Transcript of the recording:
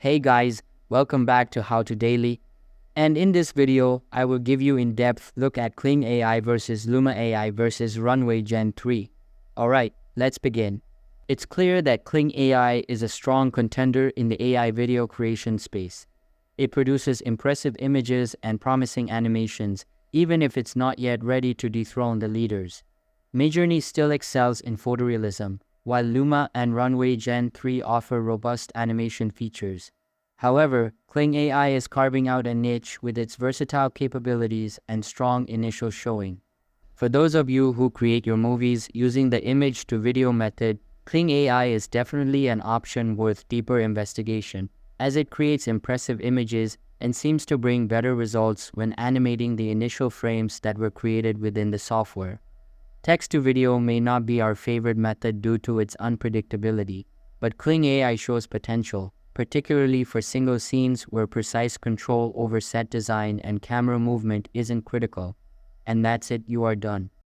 Hey guys, welcome back to How to Daily. And in this video, I will give you in-depth look at Kling AI versus LUMA AI versus Runway Gen3. Alright, let's begin. It's clear that Kling AI is a strong contender in the AI video creation space. It produces impressive images and promising animations, even if it's not yet ready to dethrone the leaders. Midjourney still excels in photorealism, while LUMA and Runway Gen3 offer robust animation features. However, Kling AI is carving out a niche with its versatile capabilities and strong initial showing. For those of you who create your movies using the image-to-video method, Kling AI is definitely an option worth deeper investigation, as it creates impressive images and seems to bring better results when animating the initial frames that were created within the software. Text-to-video may not be our favorite method due to its unpredictability, but Kling AI shows potential, particularly for single scenes where precise control over set design and camera movement isn't critical. And that's it, you are done.